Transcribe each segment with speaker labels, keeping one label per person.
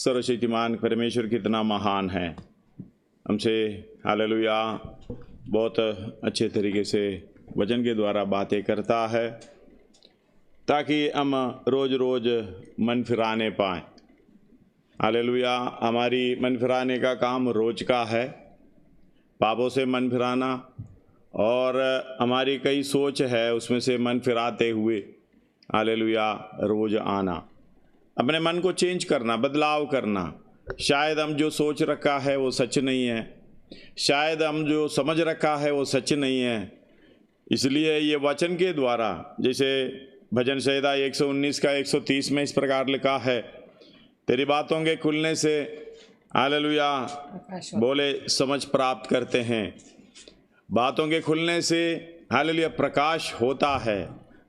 Speaker 1: सर्वशक्तिमान परमेश्वर कितना महान है, हमसे हालेलुया बहुत अच्छे तरीके से वचन के द्वारा बातें करता है ताकि हम रोज़ रोज़ मन फिराने पाएँ। हालेलुया, हमारी मन फिराने का काम रोज का है, पापों से मन फिराना, और हमारी कई सोच है उसमें से मन फिराते हुए हालेलुया रोज आना, अपने मन को चेंज करना, बदलाव करना। शायद हम जो सोच रखा है वो सच नहीं है, शायद हम जो समझ रखा है वो सच नहीं है। इसलिए ये वचन के द्वारा, जैसे भजन संहिता 119 का 130 में इस प्रकार लिखा है, तेरी बातों के खुलने से हालेलुया बोले समझ प्राप्त करते हैं। बातों के खुलने से हालेलुया प्रकाश होता है,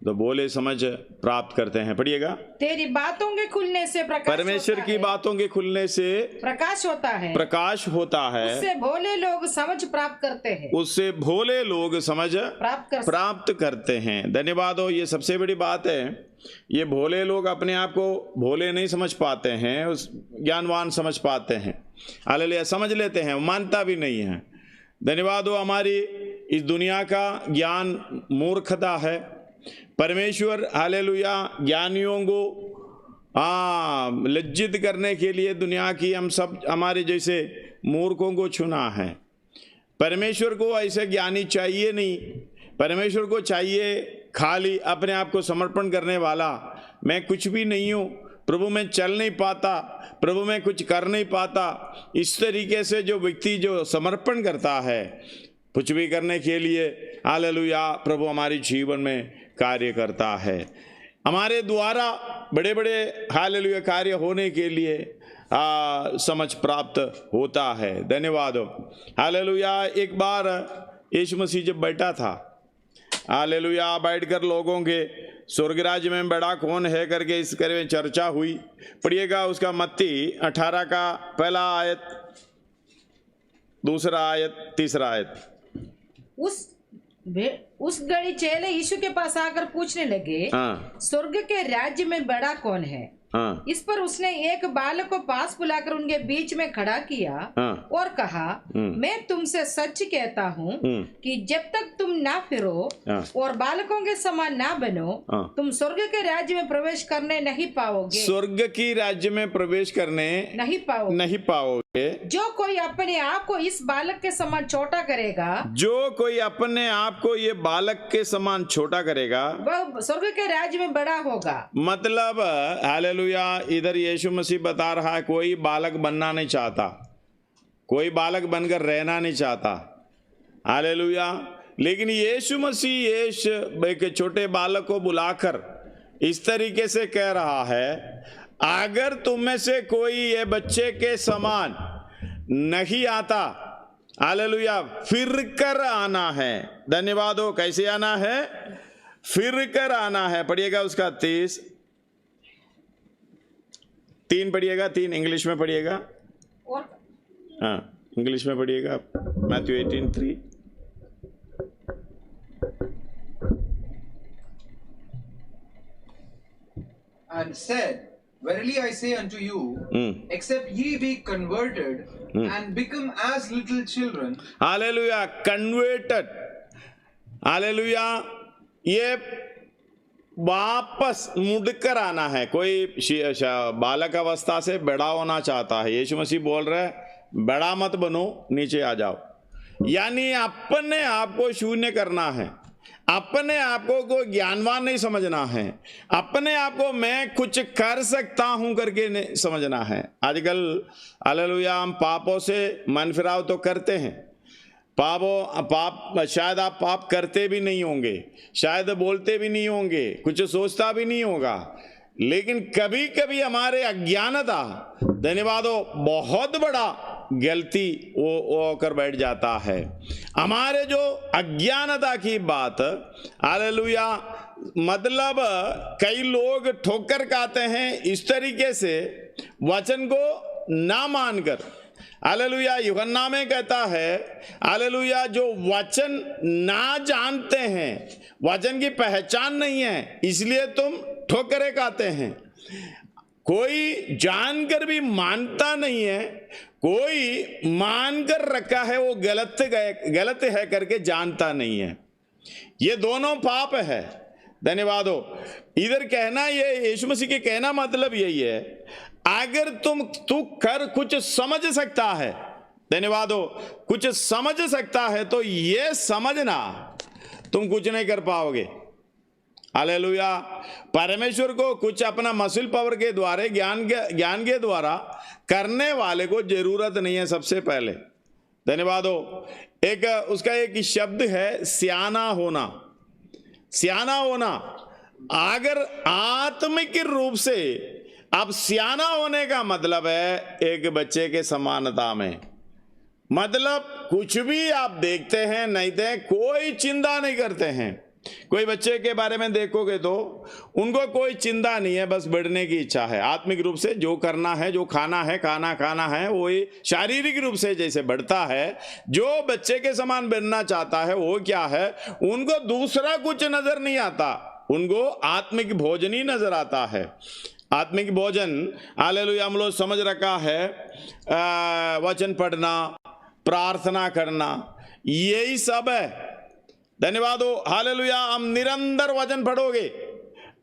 Speaker 1: तो बोले समझ प्राप्त करते हैं। पढ़िएगा,
Speaker 2: तेरी बातों के खुलने से प्रकाश
Speaker 1: परमेश्वर
Speaker 2: होता
Speaker 1: की
Speaker 2: है।
Speaker 1: बातों के खुलने से
Speaker 2: प्रकाश होता है,
Speaker 1: प्रकाश होता है,
Speaker 2: उससे भोले लोग समझ प्राप्त करते हैं,
Speaker 1: उससे भोले लोग समझ
Speaker 2: प्राप्त
Speaker 1: करते हैं। धन्यवाद हो, ये सबसे बड़ी बात है। ये भोले लोग अपने आप को भोले नहीं समझ पाते हैं, उस ज्ञानवान समझ पाते हैं, हालेलुया समझ लेते हैं, मानता भी नहीं है। धन्यवाद हो, हमारी इस दुनिया का ज्ञान मूर्खता है। परमेश्वर हालेलुया ज्ञानियों को लज्जित करने के लिए दुनिया की हम सब हमारे जैसे मूर्खों को चुना है। परमेश्वर को ऐसे ज्ञानी चाहिए नहीं, परमेश्वर को चाहिए खाली अपने आप को समर्पण करने वाला। मैं कुछ भी नहीं हूँ प्रभु, मैं चल नहीं पाता प्रभु, मैं कुछ कर नहीं पाता। इस तरीके से जो व्यक्ति जो समर्पण करता है कुछ भी करने के लिए, हालेलुया प्रभु हमारे जीवन में कार्य करता है। हमारे द्वारा बड़े बड़े हालेलुया कार्य होने के लिए समझ प्राप्त होता है। धन्यवाद हो, हालेलुया। एक बार यीशु मसीह जब बैठा था, हालेलुया, बैठकर लोगों के स्वर्गराज में बड़ा कौन है करके इस करे में चर्चा हुई। पढ़िएगा उसका मत्ती 18 का पहला आयत, दूसरा आयत, तीसरा आयत।
Speaker 2: उस घड़ी चेले यीशु के पास आकर पूछने लगे, स्वर्ग के राज्य में बड़ा कौन है? इस पर उसने एक बालक को पास बुलाकर उनके बीच में खड़ा किया और कहा, मैं तुमसे सच कहता हूँ कि जब तक तुम ना फिरो और बालकों के समान ना बनो, तुम स्वर्ग के राज्य में प्रवेश करने नहीं पाओगे।
Speaker 1: स्वर्ग की राज्य में प्रवेश करने नहीं पाओगे।
Speaker 2: जो कोई अपने आप को इस बालक के समान छोटा करेगा,
Speaker 1: जो कोई अपने आप को ये बालक के समान छोटा करेगा,
Speaker 2: वह स्वर्ग के राज्य में बड़ा होगा। मतलब
Speaker 1: हालेलुया, इधर यीशु मसीह बता रहा है कोई बालक बनना नहीं चाहता, कोई बालक बनकर रहना नहीं चाहता, हालेलुया। लेकिन यीशु मसीह एक छोटे बालक को बुलाकर इस तरीके से कह रहा है, अगर तुम में से कोई ये बच्चे के समान नहीं आता, हालेलुया, फिर कर आना है। धन्यवाद हो, कैसे आना है? फिर कर आना है। पढ़िएगा उसका 3 पढ़िएगा, 3 इंग्लिश में पढ़िएगा, हाँ इंग्लिश में पढ़िएगा, Matthew 18:3।
Speaker 3: And said, verily I say unto you, except ye be converted and become as little children.
Speaker 1: Hallelujah, converted, hallelujah, ये वापस मुड़कर आना है। कोई बालक अवस्था से बड़ा होना चाहता है, यीशु मसीह बोल रहे हैं बड़ा मत बनो, नीचे आ जाओ। यानी अपने आप को शून्य करना है, अपने आप को ज्ञानवान नहीं समझना है, अपने आप को मैं कुछ कर सकता हूं करके नहीं समझना है। आजकल हालेलुया हम पापों से मन फिराव तो करते हैं, शायद आप पाप करते भी नहीं होंगे, शायद बोलते भी नहीं होंगे, कुछ सोचता भी नहीं होगा, लेकिन कभी कभी हमारे अज्ञानता, धन्यवाद हो, बहुत बड़ा गलती वो कर बैठ जाता है। हमारे जो अज्ञानता की बात, हालेलुया, मतलब कई लोग ठोकर खाते हैं इस तरीके से वचन को ना मानकर। हालेलुया, यूहन्ना में कहता है, हालेलुया, जो वचन ना जानते हैं, वचन की पहचान नहीं है, इसलिए तुम ठोकरे खाते हैं। कोई जानकर भी मानता नहीं है, कोई मानकर रखा है वो गलत है करके जानता नहीं है। ये दोनों पाप है। धन्यवाद हो। इधर कहना, ये यीशु मसीह के कहना मतलब यही है, अगर तू कर कुछ समझ सकता है, धन्यवाद हो, कुछ समझ सकता है तो ये समझना तुम कुछ नहीं कर पाओगे। हालेलुया। परमेश्वर को कुछ अपना मसल पावर के द्वारा, ज्ञान के द्वारा करने वाले को जरूरत नहीं है। सबसे पहले धन्यवाद हो, एक उसका एक शब्द है सियाना होना। सियाना होना, अगर आत्मिक रूप से अब सियाना होने का मतलब है एक बच्चे के समानता में, मतलब कुछ भी आप देखते हैं नहीं थे, कोई चिंता नहीं करते हैं। कोई बच्चे के बारे में देखोगे तो उनको कोई चिंता नहीं है, बस बढ़ने की इच्छा है। आत्मिक रूप से जो करना है, जो खाना है वही शारीरिक रूप से जैसे बढ़ता है। जो बच्चे के समान बनना चाहता है वो क्या है, उनको दूसरा कुछ नजर नहीं आता, उनको आत्मिक भोजन ही नजर आता है। आत्मिक भोजन, हालेलुया, हम लोग समझ रखा है वचन पढ़ना, प्रार्थना करना, यही सब है। धन्यवाद हो। हालेलुया। हम निरंतर वचन पढ़ोगे।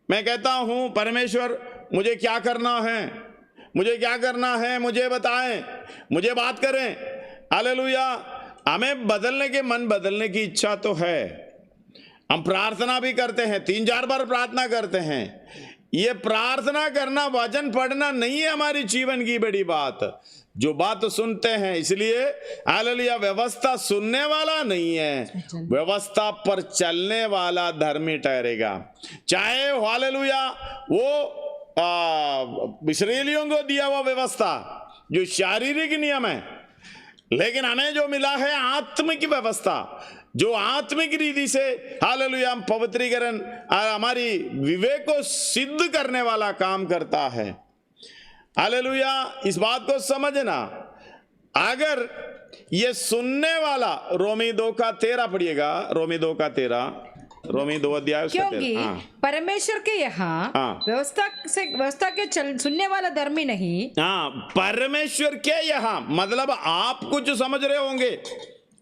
Speaker 1: मैं कहता हूं परमेश्वर मुझे क्या करना है, मुझे क्या करना है, मुझे बताएं, मुझे बात करें। हालेलुया। हमें बदलने के, मन बदलने की इच्छा तो है। हम प्रार्थना भी करते हैं, 3-4 बार प्रार्थना करते हैं। ये प्रार्थना करना, वचन पढ़ना नहीं है हमारी जीवन की बड़ी बात। जो बात सुनते हैं, इसलिए हालेलुया, व्यवस्था सुनने वाला नहीं है, व्यवस्था पर चलने वाला धर्मी ठहरेगा। चाहे हालेलुया वो इस्राएलियों को दिया हुआ व्यवस्था जो शारीरिक नियम है, लेकिन हमें जो मिला है आत्मिक व्यवस्था, जो आत्मिक रीति से हालेलुया पवित्रीकरण हमारी विवेक को सिद्ध करने वाला काम करता है। हालेलुया। इस बात को समझना, अगर ये सुनने वाला, रोमी 2:13 पढ़िएगा, रोमी 2:13, रोमी 2 अध्याय।
Speaker 2: क्योंकि परमेश्वर के यहाँ व्यवस्था के सुनने वाला धर्मी नहीं।
Speaker 1: परमेश्वर के यहाँ मतलब आप कुछ समझ रहे होंगे,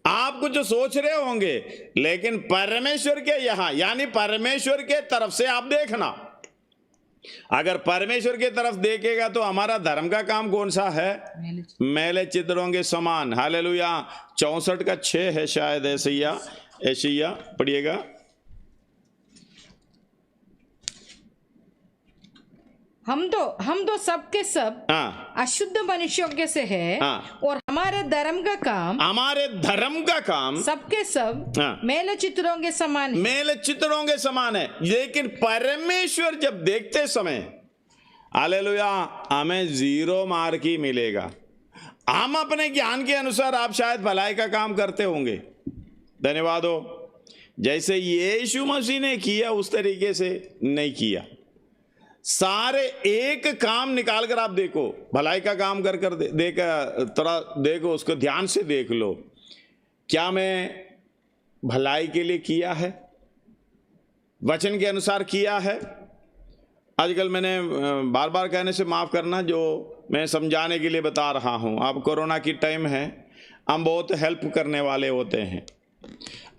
Speaker 1: आप कुछ सोच रहे होंगे, लेकिन परमेश्वर के यहाँ यानी परमेश्वर के तरफ से आप देखना। अगर परमेश्वर की तरफ देखेगा तो हमारा धर्म का काम कौन सा है, मैले चित्रों के समान। हालेलुया। 64:6 है शायद, एशिया पढ़िएगा।
Speaker 2: हम तो सबके सब अशुद्ध मनुष्यों के से है, और हमारे धर्म का काम सबके सब मेले चित्रों के समान है।
Speaker 1: मेले चित्रों के समान है। लेकिन परमेश्वर जब देखते समय, हालेलुया, हमें 0 मार्क ही मिलेगा। हम अपने ज्ञान के अनुसार आप शायद भलाई का काम करते होंगे। धन्यवाद हो। जैसे यीशु मसीह ने किया उस तरीके से नहीं किया। सारे एक काम निकाल कर आप देखो, भलाई का काम कर थोड़ा देखो, उसको ध्यान से देख लो, क्या मैं भलाई के लिए किया है, वचन के अनुसार किया है। आजकल मैंने बार बार कहने से माफ करना, जो मैं समझाने के लिए बता रहा हूं। अब कोरोना की टाइम है, हम बहुत हेल्प करने वाले होते हैं।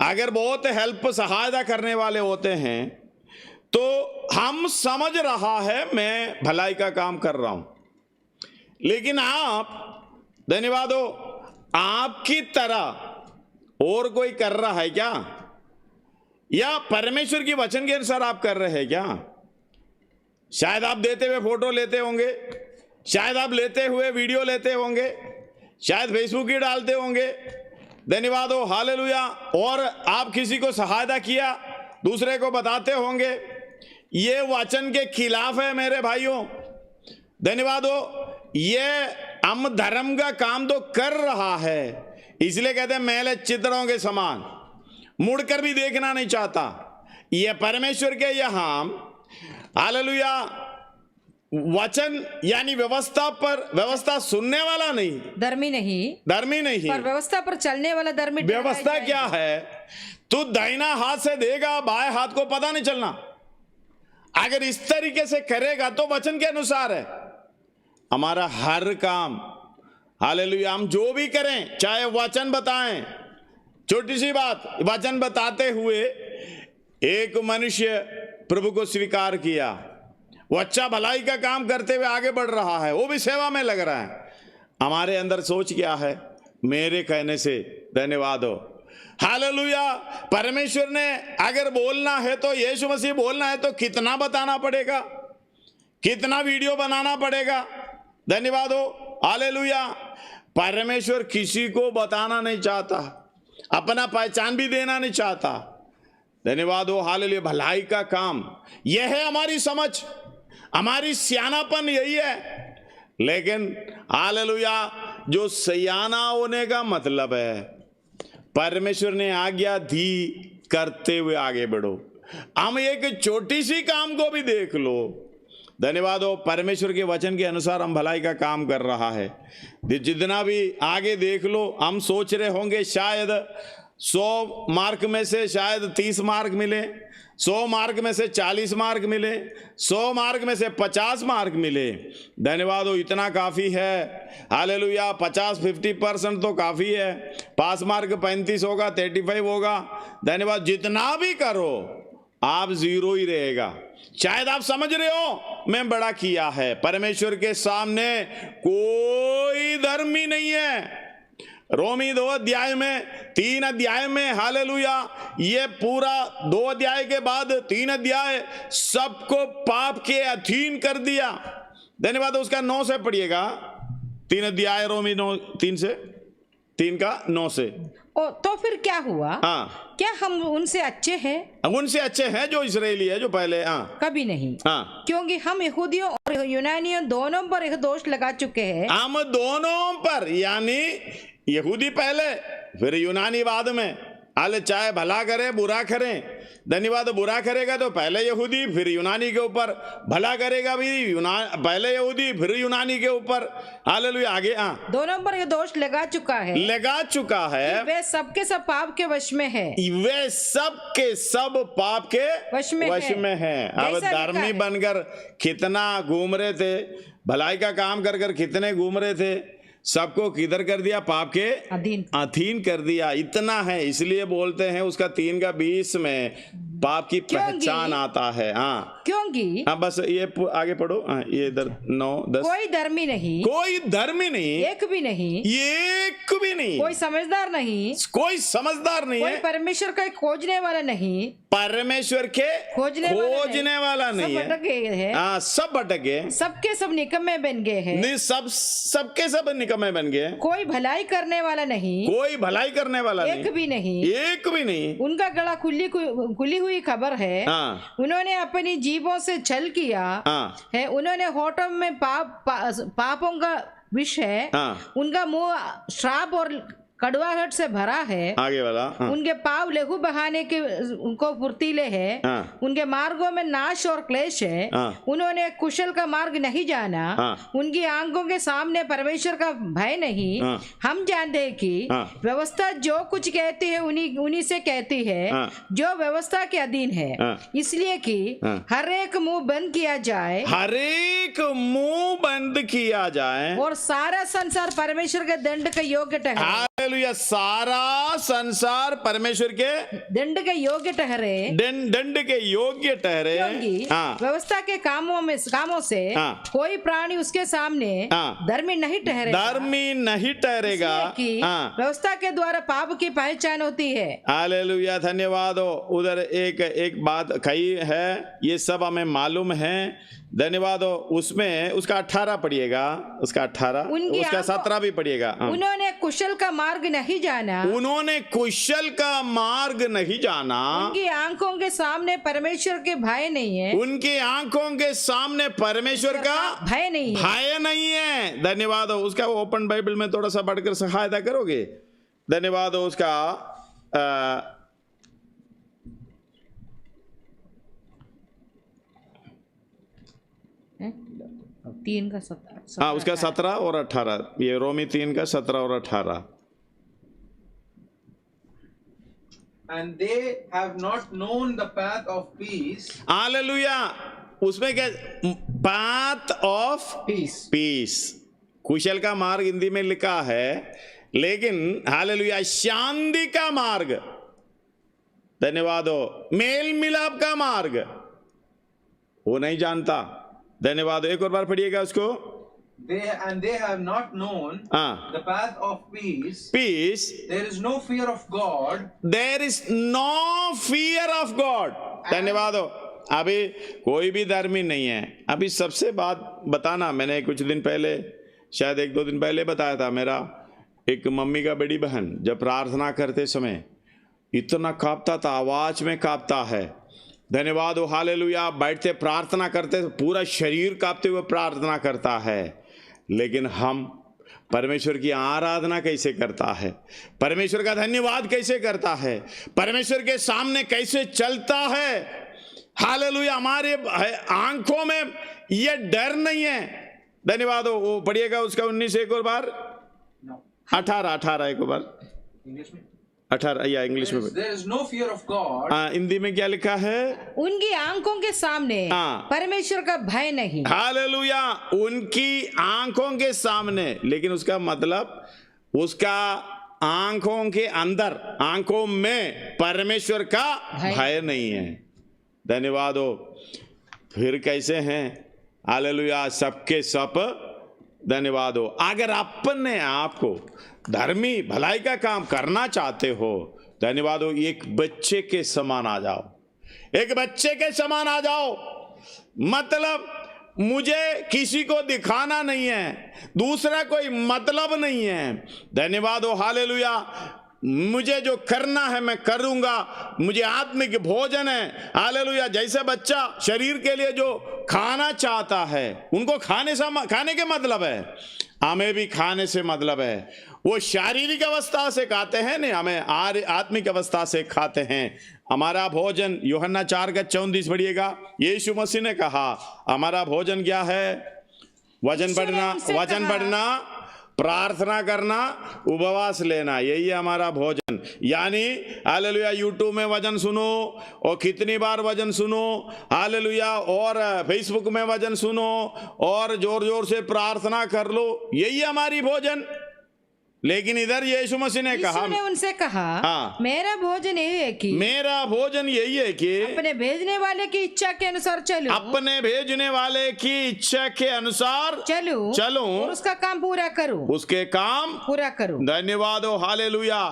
Speaker 1: अगर बहुत हेल्प, सहायता करने वाले होते हैं तो हम समझ रहा है मैं भलाई का काम कर रहा हूं, लेकिन आप, धन्यवाद हो, आपकी तरह और कोई कर रहा है क्या, या परमेश्वर की वचन के अनुसार आप कर रहे हैं क्या? शायद आप देते हुए फोटो लेते होंगे, शायद आप लेते हुए वीडियो लेते होंगे, शायद फेसबुक ही डालते होंगे। धन्यवाद हो। हालेलुया। और आप किसी को सहायता किया, दूसरे को बताते होंगे। ये वचन के खिलाफ है मेरे भाइयों। धन्यवाद हो। ये हम धर्म का काम तो कर रहा है, इसलिए कहते हैं मैले चित्रों के समान, मुड़कर भी देखना नहीं चाहता। ये परमेश्वर के यहां हालेलुया वचन यानी व्यवस्था पर, व्यवस्था सुनने वाला नहीं, धर्मी नहीं,
Speaker 2: पर व्यवस्था पर चलने वाला धर्मी।
Speaker 1: व्यवस्था क्या है? तू दाहिना हाथ से देगा, बाएं हाथ को पता नहीं चलना। अगर इस तरीके से करेगा तो वचन के अनुसार है। हमारा हर काम, हालेलुया, हम जो भी करें, चाहे वचन बताएं, छोटी सी बात, वचन बताते हुए एक मनुष्य प्रभु को स्वीकार किया, वो अच्छा भलाई का काम करते हुए आगे बढ़ रहा है, वो भी सेवा में लग रहा है। हमारे अंदर सोच क्या है? मेरे कहने से धन्यवाद हो, हालेलुया। परमेश्वर ने अगर बोलना है तो, यीशु मसीह बोलना है तो कितना बताना पड़ेगा, कितना वीडियो बनाना पड़ेगा। धन्यवाद हो, हालेलुया। परमेश्वर किसी को बताना नहीं चाहता, अपना पहचान भी देना नहीं चाहता। धन्यवाद हो, हालेलुया। भलाई का काम यह है, हमारी समझ, हमारी सियानापन यही है। लेकिन हालेलुया, जो सियाना होने का मतलब है, परमेश्वर ने आज्ञा दी, करते हुए आगे बढ़ो। हम एक छोटी सी काम को भी देख लो, धन्यवाद हो, परमेश्वर के वचन के अनुसार हम भलाई का काम कर रहा है। जितना भी आगे देख लो, हम सोच रहे होंगे शायद 100 मार्क में से शायद 30 मार्क मिले, 100 मार्क में से 40 मार्क मिले, 100 मार्क में से 50 मार्क मिले। धन्यवाद हो, इतना काफ़ी है, हालेलुया। 50-50% तो काफ़ी है। पास मार्क 35 होगा, 35 होगा। धन्यवाद। जितना भी करो आप जीरो ही रहेगा। शायद आप समझ रहे हो मैं बड़ा किया है, परमेश्वर के सामने कोई धर्म ही नहीं है। रोमी 2 अध्याय में, 3 अध्याय में, हालेलुया, ये पूरा 2 अध्याय के बाद 3 अध्याय सबको पाप के अधीन कर दिया। धन्यवाद। उसका 9 से पढ़िएगा, 3 अध्याय रोमी 9, 3 का 9 से।
Speaker 2: तो फिर क्या हुआ?
Speaker 1: हाँ,
Speaker 2: क्या हम उनसे अच्छे हैं?
Speaker 1: उनसे अच्छे हैं जो इजरायली है, जो पहले। हाँ,
Speaker 2: कभी नहीं।
Speaker 1: हाँ,
Speaker 2: क्योंकि हम यहूदियों और यूनानियों दोनों पर यह दोष लगा चुके हैं।
Speaker 1: हम दोनों पर, यानी यहूदी पहले फिर यूनानी बाद में। हाले चाहे भला करे बुरा करें, धन्यवाद। बुरा करेगा तो पहले यहूदी फिर यूनानी के ऊपर, भला करेगा भी पहले यहूदी फिर यूनानी के ऊपर। हालेलुया। आगे। हाँ,
Speaker 2: दोनों पर ये दोष लगा चुका है। वे सबके सब पाप के वश में है।
Speaker 1: वे सब के सब पाप के वश में है। अब धर्मी बनकर कितना घूम रहे थे, भलाई का काम कर कर कितने घूम रहे थे, सबको किधर कर दिया? पाप के अधीन कर दिया। इतना है, इसलिए बोलते हैं उसका 3 का 20 में पाप की पहचान आता है। हाँ,
Speaker 2: क्योंकि
Speaker 1: हाँ, बस ये आगे पढ़ो। हाँ, ये इधर 9, 10।
Speaker 2: कोई धर्मी नहीं,
Speaker 1: कोई धर्मी नहीं,
Speaker 2: एक भी नहीं, कोई समझदार नहीं,
Speaker 1: है,
Speaker 2: कोई परमेश्वर का खोजने वाला नहीं,
Speaker 1: परमेश्वर के खोजने वाला नहीं है।
Speaker 2: सब भटक गए हैं।
Speaker 1: हाँ, सब भटक गए,
Speaker 2: सबके सब निकम्मे बन गए हैं।
Speaker 1: सबके सब निकम्मे बन गए।
Speaker 2: कोई भलाई करने वाला नहीं, एक भी नहीं। उनका गला खुली हुई खबर है।
Speaker 1: हाँ,
Speaker 2: उन्होंने अपनी जीभों से छल किया।
Speaker 1: हाँ,
Speaker 2: है, उन्होंने होठों में पापों का विष है।
Speaker 1: हाँ,
Speaker 2: उनका मुंह श्राप और कड़वाहट से भरा है।
Speaker 1: आगे वाला। हाँ,
Speaker 2: उनके पाँव लहू बहाने के उनको फुर्तीले है।
Speaker 1: हाँ,
Speaker 2: उनके मार्गों में नाश और क्लेश है।
Speaker 1: हाँ,
Speaker 2: उन्होंने कुशल का मार्ग नहीं जाना।
Speaker 1: हाँ,
Speaker 2: उनकी आंखों के सामने परमेश्वर का भय नहीं।
Speaker 1: हाँ,
Speaker 2: हम जानते हैं कि
Speaker 1: हाँ,
Speaker 2: व्यवस्था जो कुछ कहती है उन्हीं से कहती है,
Speaker 1: हाँ,
Speaker 2: जो व्यवस्था के अधीन है।
Speaker 1: हाँ,
Speaker 2: इसलिए कि
Speaker 1: हाँ,
Speaker 2: हर एक मुंह बंद किया जाए और सारा संसार परमेश्वर के दंड के योग्य ठहरे।
Speaker 1: हालेलुया। सारा संसार परमेश्वर के
Speaker 2: दंड के योग्य ठहरे।
Speaker 1: दंड के योग्य ठहरे।
Speaker 2: क्योंकि व्यवस्था के कामों से कोई प्राणी उसके सामने धर्मी नहीं ठहरेगा। कि व्यवस्था के द्वारा पाप की पहचान होती है।
Speaker 1: हालेलुया। धन्यवाद हो। उधर एक बात कही है, ये सब हमें मालूम है। धन्यवाद हो। उसमें उसका 18 पढ़िएगा, उसका 18, उसका 17 भी पढ़िएगा।
Speaker 2: उन्होंने कुशल का मार्ग नहीं जाना। उनकी आंखों के सामने परमेश्वर के भय नहीं है।
Speaker 1: उनकी आंखों के सामने परमेश्वर का
Speaker 2: भय नहीं
Speaker 1: है। धन्यवाद हो। उसका ओपन बाइबल में थोड़ा सा पढ़कर सहायता करोगे? धन्यवाद हो। उसका
Speaker 2: 3 का 17।
Speaker 1: हाँ, उसका 17 और 18। ये रोमी 3 का 17 और 18।
Speaker 3: And they have not known the path of peace.
Speaker 1: Hallelujah. उसमें क्या पाथ ऑफ पीस। कुशल का मार्ग हिंदी में लिखा है, लेकिन हालेलुया शांति का मार्ग, धन्यवाद हो, मेल मिलाप का मार्ग वो नहीं जानता। धन्यवाद। एक और बार पढ़िएगा उसको।
Speaker 3: They have not known the path of peace. There is no fear of God.
Speaker 1: There is no fear of God. धन्यवाद हो। अभी कोई भी धर्मी नहीं है। अभी सबसे बात बताना, मैंने कुछ दिन पहले, शायद 1-2 दिन पहले बताया था, मेरा एक मम्मी का बड़ी बहन जब प्रार्थना करते समय इतना कांपता था, आवाज में कांपता है। धन्यवाद हो, हालेलुया। बैठते प्रार्थना करते पूरा शरीर कांपते हुए प्रार्थना करता है। लेकिन हम परमेश्वर की आराधना कैसे करता है, परमेश्वर का धन्यवाद कैसे करता है, परमेश्वर के सामने कैसे चलता है, हालेलुया। हमारे आंखों में ये डर नहीं है। धन्यवाद हो। वो पढ़िएगा उसका 19 एक और बार, 18 एक और बार, 18 या इंग्लिश में।
Speaker 3: There is no fear of God.
Speaker 1: Hindi में क्या लिखा है?
Speaker 2: उनकी आंखों के सामने परमेश्वर का भय नहीं।
Speaker 1: हालेलुया। उनकी आंखों के सामने, लेकिन उसका मतलब उसका आंखों के अंदर, आंखों में परमेश्वर का भय नहीं है। धन्यवाद हो। फिर कैसे हैं? हालेलुया, सबके सब। धन्यवाद हो। अगर अपने आप को धर्मी भलाई का काम करना चाहते हो, धन्यवाद हो, एक बच्चे के समान आ जाओ, एक बच्चे के समान आ जाओ। मतलब मुझे किसी को दिखाना नहीं है, दूसरा कोई मतलब नहीं है। धन्यवाद हो, हालेलुया। मुझे जो करना है मैं करूंगा, मुझे आत्मिक भोजन है। हालेलुया। जैसे बच्चा शरीर के लिए जो खाना चाहता है, उनको खाने के मतलब है, हमें भी खाने से मतलब है। वो शारीरिक अवस्था से खाते हैं नहीं, हमें आत्मिक अवस्था से खाते हैं। हमारा भोजन, यूहन्ना 4:34 पढ़िएगा। यीशु मसीह ने कहा हमारा भोजन क्या है? वचन पढ़ना, प्रार्थना करना, उपवास लेना, यही है हमारा भोजन। यानी हालेलुया यूट्यूब में वचन सुनो और कितनी बार वचन सुनो, हालेलुया, और फेसबुक में वचन सुनो और जोर जोर से प्रार्थना कर लो, यही हमारी भोजन। लेकिन इधर यीशु मसीह ने कहा,
Speaker 2: उनसे कहा, मेरा भोजन यही है कि,
Speaker 1: मेरा भोजन यही है कि
Speaker 2: अपने भेजने वाले की इच्छा के अनुसार चलूं,
Speaker 1: अपने भेजने वाले की इच्छा के अनुसार चलूं
Speaker 2: और उसका काम पूरा करूं,
Speaker 1: उसके काम
Speaker 2: पूरा करूं।
Speaker 1: धन्यवाद हो, हालेलुया।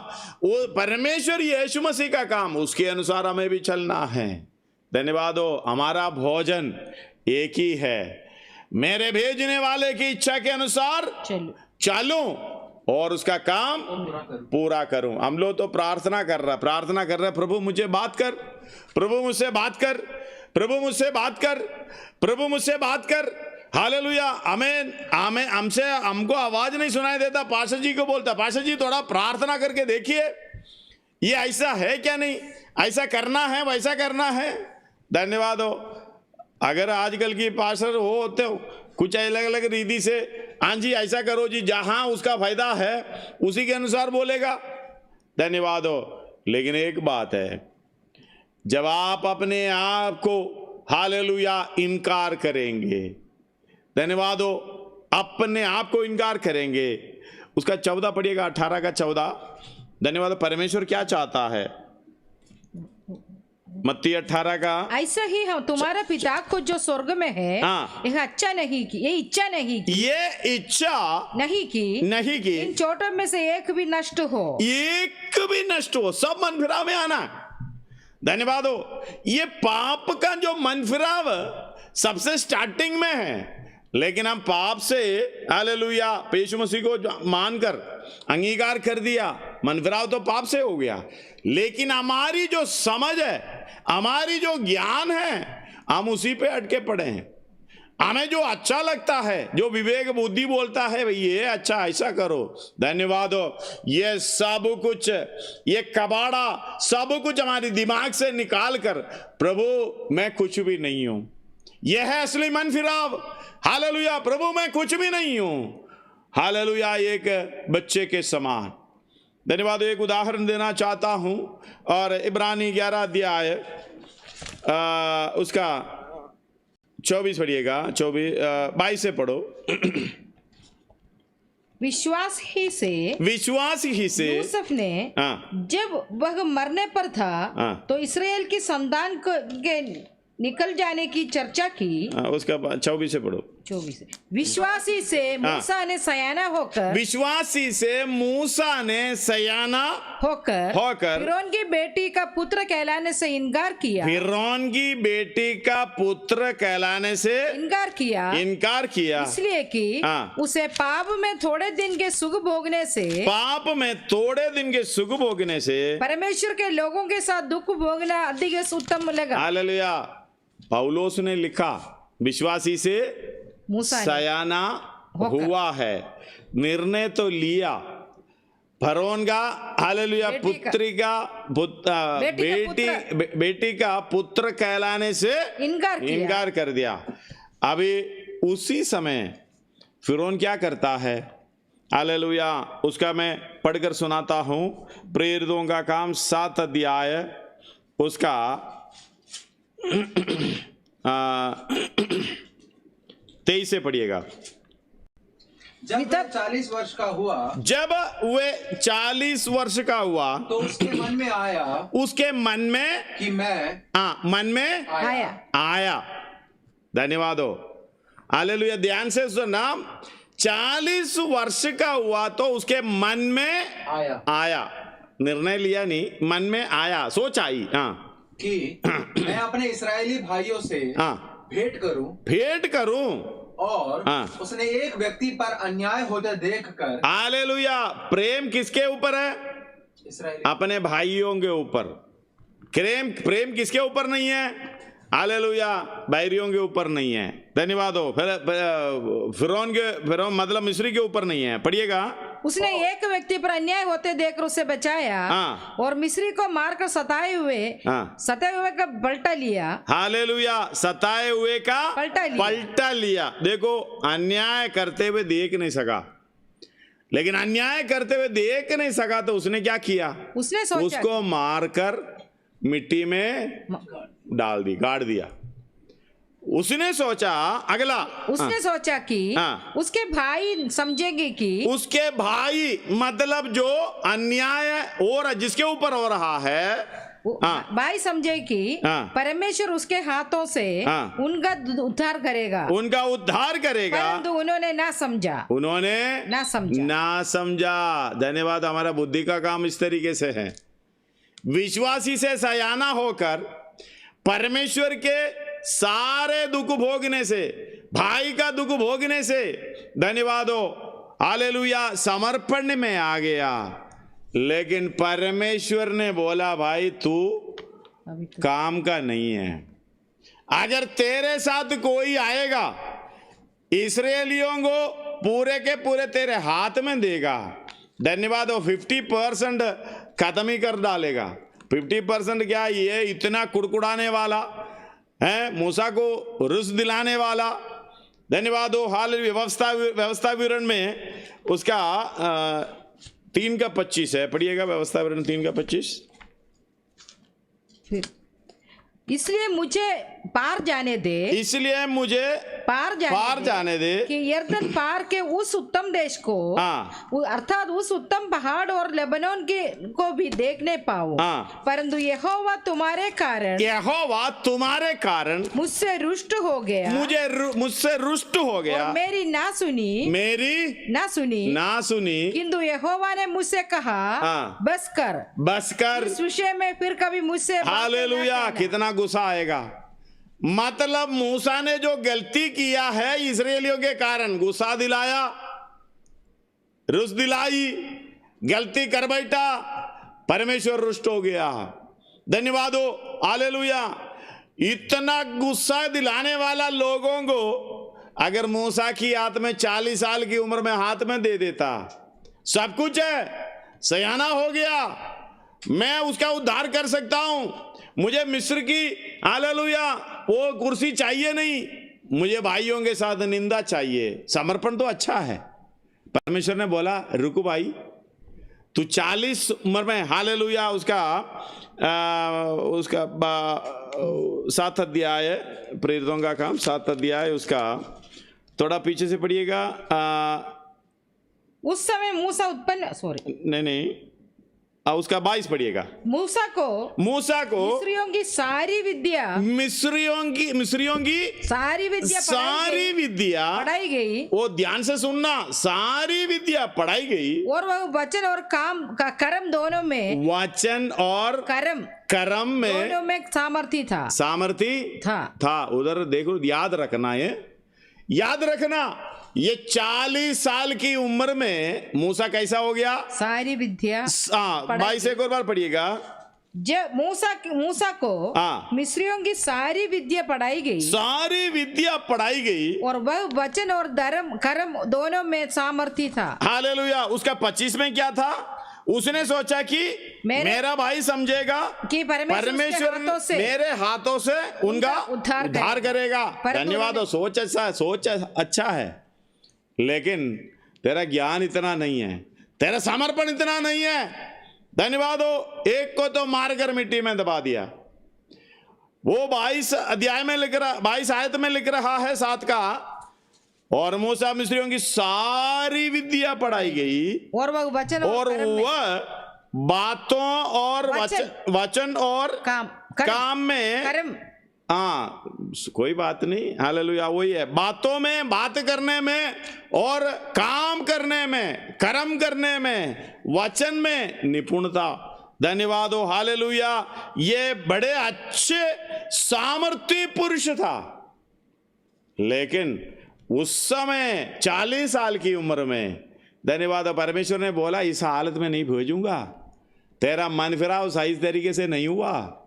Speaker 1: वो परमेश्वर यीशु मसीह का काम, उसके अनुसार हमें भी चलना है। धन्यवाद हो। हमारा भोजन एक ही है, मेरे भेजने वाले की इच्छा के अनुसार चलूं और उसका काम पूरा करूं। हम लोग तो प्रार्थना कर रहा, प्रभु मुझे बात कर, प्रभु मुझसे बात कर, प्रभु मुझसे बात कर, प्रभु मुझसे बात कर। हालेलुया। हमको आवाज नहीं सुनाई देता। पास्टर जी को बोलता, पास्टर जी थोड़ा प्रार्थना करके देखिए, ये ऐसा है क्या, नहीं ऐसा करना है, वैसा करना है। धन्यवाद हो। अगर आजकल की पास्टर होते हो कुछ अलग अलग रीति से, हाँ जी ऐसा करो जी, जहां उसका फायदा है उसी के अनुसार बोलेगा। धन्यवाद हो। लेकिन एक बात है, जब आप अपने आप को हालेलुया इनकार करेंगे, धन्यवाद हो, अपने आप को इनकार करेंगे, उसका 14 पढ़िएगा, 18 का 14। धन्यवाद हो। परमेश्वर क्या चाहता है? मत्ती 18 का,
Speaker 2: ऐसा ही हम तुम्हारा पिता को जो स्वर्ग में है, यह अच्छा नहीं की, ये इच्छा नहीं की,
Speaker 1: ये इच्छा नहीं की
Speaker 2: इन छोटों में से एक भी नष्ट हो,
Speaker 1: एक भी नष्ट हो, सब मनफिराव में आना। धन्यवाद हो। ये पाप का जो मनफिराव सबसे स्टार्टिंग में है, लेकिन हम पाप से हालेलुया यीशु मसीह को मानकर अंगीकार कर दिया, मनफिराव तो पाप से हो गया। लेकिन हमारी जो समझ है, हमारी जो ज्ञान है, हम उसी पे अटके पड़े हैं। हमें जो अच्छा लगता है, जो विवेक बुद्धि बोलता है भाई ये अच्छा, ऐसा करो। धन्यवाद हो। ये सब कुछ, ये कबाड़ा सब कुछ हमारे दिमाग से निकाल कर, प्रभु मैं कुछ भी नहीं हूं, यह है असली मन फिराव। हालेलुया। प्रभु मैं कुछ भी नहीं हूं, हालेलुया, एक बच्चे के समान। धन्यवाद। एक उदाहरण देना चाहता हूं, और इब्रानी 11 अध्याय उसका 24 पढ़िएगा, 22 से पढ़ो।
Speaker 2: विश्वास ही से यूसुफ ने जब वह मरने पर था तो इस्राएल की संतान के निकल जाने की चर्चा की।
Speaker 1: उसका 24 से पढ़ो।
Speaker 2: 24 विश्वासी से मूसा ने सयाना होकर फिरौन की बेटी का पुत्र कहलाने से इनकार किया इसलिए कि उसे पाप में थोड़े दिन के सुख भोगने से परमेश्वर के लोगों के साथ दुख भोगना अधिक उत्तम लगा।
Speaker 1: हालेलुया। पौलुस ने लिखा विश्वासी से सयाना हुआ है, निर्णय तो लिया, फरोन का हालेलुया बेटी का पुत्र कहलाने से इनकार कर दिया। अभी उसी समय फिरौन क्या करता है, हालेलुया, उसका मैं पढ़कर सुनाता हूं। प्रेरितों का काम 7 अध्याय उसका 23 से पढ़िएगा।
Speaker 3: जब वह 40 वर्ष का हुआ तो उसके मन में कि मैं
Speaker 1: आया। धन्यवाद हो, हालेलुया। ध्यान से सुनना, 40 वर्ष का हुआ तो उसके मन में आया, निर्णय लिया नहीं, मन में आया, सोच आई
Speaker 3: कि मैं अपने इस्राएली भाइयों से भेंट करूं और उसने एक व्यक्ति पर अन्याय होते देखकर।
Speaker 1: हालेलुया। प्रेम किसके ऊपर है?
Speaker 3: इस्राएली
Speaker 1: अपने भाइयों के ऊपर। प्रेम किसके ऊपर नहीं है? हालेलुया, बैरियों के ऊपर नहीं है। धन्यवाद हो। फिरौन मतलब मिस्री के ऊपर नहीं है। पढ़िएगा।
Speaker 2: उसने एक व्यक्ति पर अन्याय होते देखकर उसे बचाया और मिस्री को मारकर सताए हुए का पलटा लिया।
Speaker 1: हालेलुया। सताए हुए का पलटा लिया। देखो, अन्याय करते हुए देख नहीं सका, लेकिन अन्याय करते हुए देख नहीं सका तो उसने क्या किया?
Speaker 2: उसने सोचा
Speaker 1: उसको मारकर मिट्टी में डाल दी, गाड़ दिया। उसने सोचा अगला,
Speaker 2: उसने सोचा कि उसके भाई समझेंगे कि
Speaker 1: उसके भाई मतलब जो अन्याय और जिसके ऊपर हो रहा है,
Speaker 2: भाई समझे कि परमेश्वर उसके हाथों से उनका उद्धार करेगा,
Speaker 1: परंतु
Speaker 2: उन्होंने ना समझा।
Speaker 1: धन्यवाद। हमारा बुद्धि का काम इस तरीके से है। विश्वासी से सयाना होकर परमेश्वर के सारे दुख भोगने से, भाई का दुख भोगने से, धन्यवाद हो, हालेलुया, समर्पण में आ गया। लेकिन परमेश्वर ने बोला, भाई तू काम का नहीं है। अगर तेरे साथ कोई आएगा, इस्राएलियों को पूरे के पूरे तेरे हाथ में देगा। धन्यवाद हो। 50% खत्म ही कर डालेगा। 50% क्या, ये इतना कुड़कुड़ाने वाला है, मूसा को रुस दिलाने वाला। धन्यवाद हो। हाल व्यवस्था विवरण में उसका 3:25 है। पढ़िएगा व्यवस्था विवरण 3:25।
Speaker 2: इसलिए मुझे पार जाने दे कि यरदन पार के उस उत्तम देश को, अर्थात उस उत्तम पहाड़ और लेबनोन को भी देखने पाऊं। परंतु यहोवा तुम्हारे कारण मुझसे रुष्ट हो गया, और मेरी ना सुनी। किंतु यहोवा ने मुझसे कहा, बस कर इस विषय में फिर कभी मुझसे।
Speaker 1: हालेलुया। कितना गुस्सा आएगा। मतलब मूसा ने जो गलती किया है इस्राएलियों के कारण, गुस्सा दिलाया, रुष्ट दिलाई, गलती कर बैठा, परमेश्वर रुष्ट हो गया। धन्यवाद हो, हालेलुया। इतना गुस्सा दिलाने वाला लोगों को अगर मूसा की हाथ में 40 साल की उम्र में हाथ में दे देता, सब कुछ है, सयाना हो गया, मैं उसका उद्धार कर सकता हूं, मुझे मिस्र की हालेलुया वो कुर्सी चाहिए नहीं, मुझे भाइयों के साथ निंदा चाहिए। समर्पण तो अच्छा है। परमेश्वर ने बोला, रुको भाई, तू 40 उम्र में हालेलुया उसका 7 अध्याय प्रेरितों का काम 7 अध्याय उसका थोड़ा पीछे से पढ़िएगा।
Speaker 2: उस समय मूसा उत्पन्न
Speaker 1: नहीं उसका 22 पढ़िएगा।
Speaker 2: मूसा को मिस्रियों की सारी विद्या पढ़ाई गई।
Speaker 1: वो ध्यान से सुनना, सारी विद्या पढ़ाई गई
Speaker 2: और वह वचन और कर्म दोनों में,
Speaker 1: वचन और कर्म में
Speaker 2: दोनों में सामर्थी
Speaker 1: था। उधर देखो, याद रखना ये 40 साल की उम्र में मूसा कैसा हो गया?
Speaker 2: सारी विद्या
Speaker 1: 22 एक और बार पढ़िएगा।
Speaker 2: जब मूसा को मिस्रियों की सारी विद्या पढ़ाई गई और वह वचन और कर्म दोनों में सामर्थी था।
Speaker 1: हालेलुया। उसका 25 में क्या था? उसने सोचा कि मेरा भाई समझेगा कि परमेश्वर मेरे हाथों से उनका उद्धार करेगा। धन्यवाद। सोच अच्छा है, लेकिन तेरा ज्ञान इतना नहीं है, तेरा समर्पण इतना नहीं है। धन्यवाद हो। एक को तो मारकर मिट्टी में दबा दिया। वो 22 अध्याय में लिख रहा, 22 आयत में लिख रहा है 7 का, और मूसा मिस्रियों की सारी विद्या पढ़ाई गई और वह वचन और वह बातों और वचन और काम में कोई बात नहीं। हालेलुया। वही है, बातों में, बात करने में और काम करने में, कर्म करने में, वचन में निपुणता। धन्यवाद हो। हालेलुया। ये बड़े अच्छे सामर्थी पुरुष था, लेकिन उस समय 40 साल की उम्र में, धन्यवाद, परमेश्वर ने बोला इस हालत में नहीं भेजूंगा, तेरा मन फिराव सही तरीके से नहीं हुआ।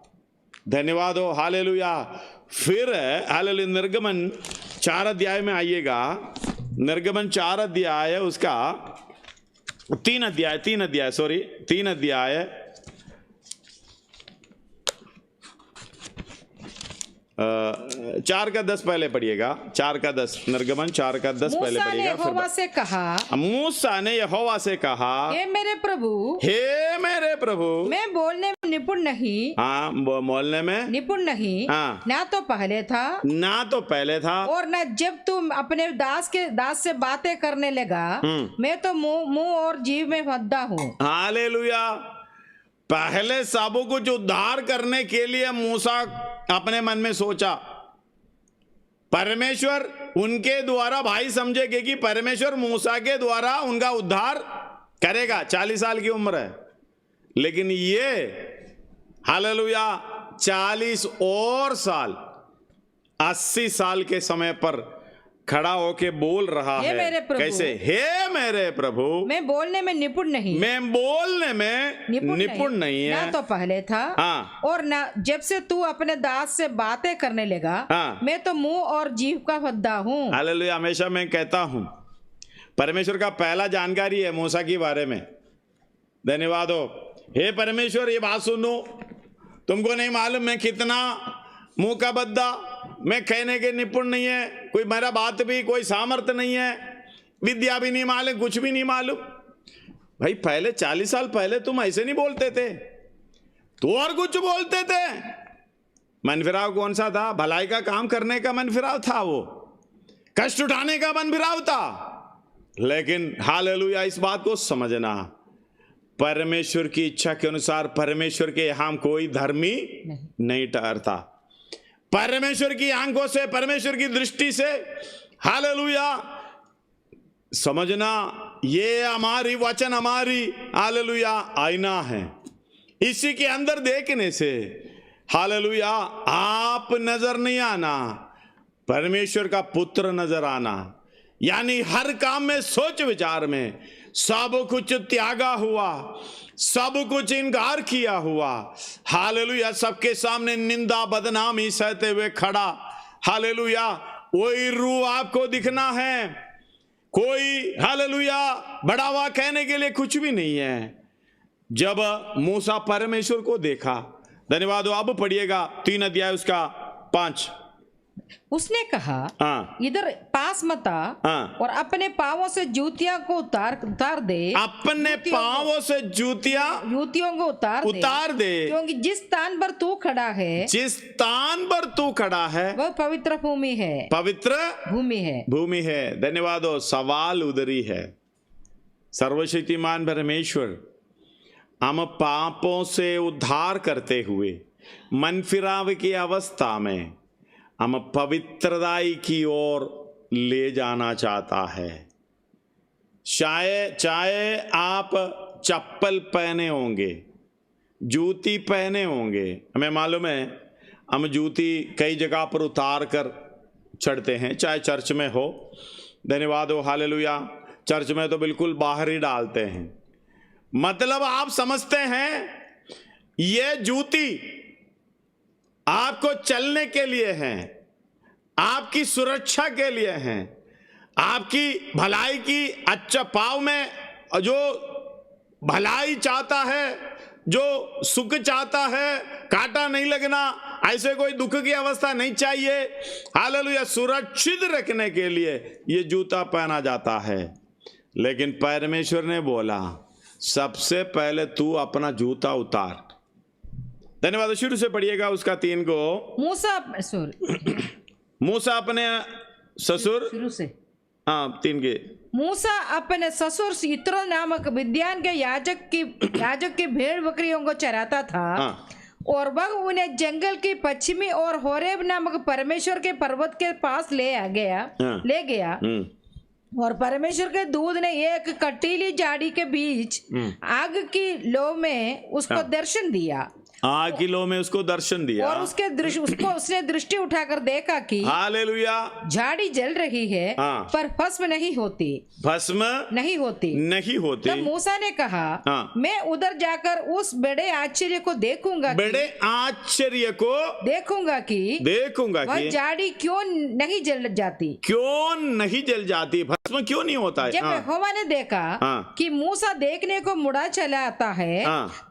Speaker 1: धन्यवाद हो। हालेलुया। फिर हालेलुया, निर्गमन 4 अध्याय में आइएगा। निर्गमन 4 अध्याय उसका 3 अध्याय 4 का 10 पहले पढ़िएगा। 4 का 10, निर्गमन 4 का 10 पहले पढ़िएगा। मूसा ने यहोवा से कहा,
Speaker 2: हे मेरे प्रभु, मैं बोलने में निपुण नहीं।
Speaker 1: बोलने में निपुण नहीं।
Speaker 2: ना तो पहले था और ना जब तुम अपने दास से बातें करने लगा। मैं तो मुंह और जीव में बद्धा हूँ।
Speaker 1: हालेलुया। पहले सब कुछ उद्धार करने के लिए मूसा अपने मन में सोचा, परमेश्वर उनके द्वारा, भाई समझेगे कि परमेश्वर मूसा के द्वारा उनका उद्धार करेगा। 40 साल की उम्र है, लेकिन ये हालेलुया 40 और साल 80 साल के समय पर खड़ा होके बोल रहा है। कैसे? हे मेरे प्रभु,
Speaker 2: मैं बोलने में निपुण नहीं
Speaker 1: है।
Speaker 2: ना तो पहले था और ना जब से तू अपने दास से बातें करने लगा। मैं तो मुंह और जीभ का बद्धा हूँ।
Speaker 1: हालेलुया। हमेशा मैं कहता हूँ, परमेश्वर का पहला जानकारी है मूसा के बारे में। धन्यवाद हो। हे परमेश्वर, ये बात सुनो, तुमको नहीं मालूम मैं कितना मुंह का बद्दा, मैं कहने के निपुण नहीं है, कोई मेरा बात भी कोई सामर्थ्य नहीं है, विद्या भी नहीं मालूम, कुछ भी नहीं मालूम। भाई पहले 40 साल पहले तुम ऐसे नहीं बोलते थे, तो और कुछ बोलते थे। मन फिराव कौन सा था? भलाई का काम करने का मन फिराव था, वो कष्ट उठाने का मन फिराव था। लेकिन हालेलुया, इस बात को समझना, परमेश्वर की इच्छा के अनुसार परमेश्वर के यहां कोई धर्मी नहीं ठहरता। परमेश्वर की आंखों से, परमेश्वर की दृष्टि से, हालेलुया, समझना ये हमारी वचन, हमारी हालेलुया आईना है। इसी के अंदर देखने से हालेलुया आप नजर नहीं आना, परमेश्वर का पुत्र नजर आना। यानी हर काम में, सोच विचार में सब कुछ त्यागा हुआ, सब कुछ इनकार किया हुआ, हालेलुया, सबके सामने निंदा बदनामी सहते हुए खड़ा। हालेलुया, वही रूह आपको दिखना है। कोई हालेलुया बढ़ावा कहने के लिए कुछ भी नहीं है। जब मूसा परमेश्वर को देखा, धन्यवाद हो। अब पढ़िएगा 3 अध्याय उसका 5,
Speaker 2: उसने कहा इधर पास मत आ और अपने पांवों से जूतियां को उतार दे।
Speaker 1: अपने पांवों से जूतियों को उतार दे,
Speaker 2: क्योंकि जिस स्थान पर तू खड़ा है, वह पवित्र भूमि है,
Speaker 1: पवित्र
Speaker 2: भूमि है।
Speaker 1: धन्यवाद। सवाल उधरी है, सर्वशक्तिमान परमेश्वर हम पापों से उद्धार करते हुए मन फिराव की अवस्था में हम पवित्रताई की ओर ले जाना चाहता है। चाहे आप चप्पल पहने होंगे, जूती पहने होंगे, हमें मालूम है हम जूती कई जगह पर उतार कर चढ़ते हैं, चाहे चर्च में हो, धन्यवाद हो, हालेलुया। चर्च में तो बिल्कुल बाहर ही डालते हैं। मतलब आप समझते हैं ये जूती आपको चलने के लिए है, आपकी सुरक्षा के लिए है, आपकी भलाई की, अच्छा पाव में जो भलाई चाहता है, जो सुख चाहता है, कांटा नहीं लगना, ऐसे कोई दुख की अवस्था नहीं चाहिए, हालेलुया, सुरक्षित रखने के लिए ये जूता पहना जाता है। लेकिन परमेश्वर ने बोला सबसे पहले तू अपना जूता उतार। धन्यवाद। शुरू से पढ़िएगा उसका 3 को। मूसा अपने ससुर,
Speaker 2: शुरू से
Speaker 1: 3 के।
Speaker 2: मूसा अपने ससुर यित्रो नामक मिद्यान के याजक की भेड़ बकरियों को चराता था। और वह उन्हें जंगल की पश्चिमी और होरेब नामक परमेश्वर के पर्वत के पास ले गया। और परमेश्वर के दूत ने एक कटीली झाड़ी के बीच आग की लो में उसको दर्शन दिया।
Speaker 1: आग की लो में उसको दर्शन दिया।
Speaker 2: और उसने दृष्टि उठाकर देखा कि
Speaker 1: हालेलुया
Speaker 2: झाड़ी जल रही है, पर भस्म नहीं होती। तब मूसा ने कहा मैं उधर जाकर उस बड़े आश्चर्य को देखूंगा कि वह झाड़ी क्यों नहीं जल जाती,
Speaker 1: भस्म क्यों नहीं होता है।
Speaker 2: जब यहोवा ने देखा कि मूसा देखने को मुड़ा चला आता है,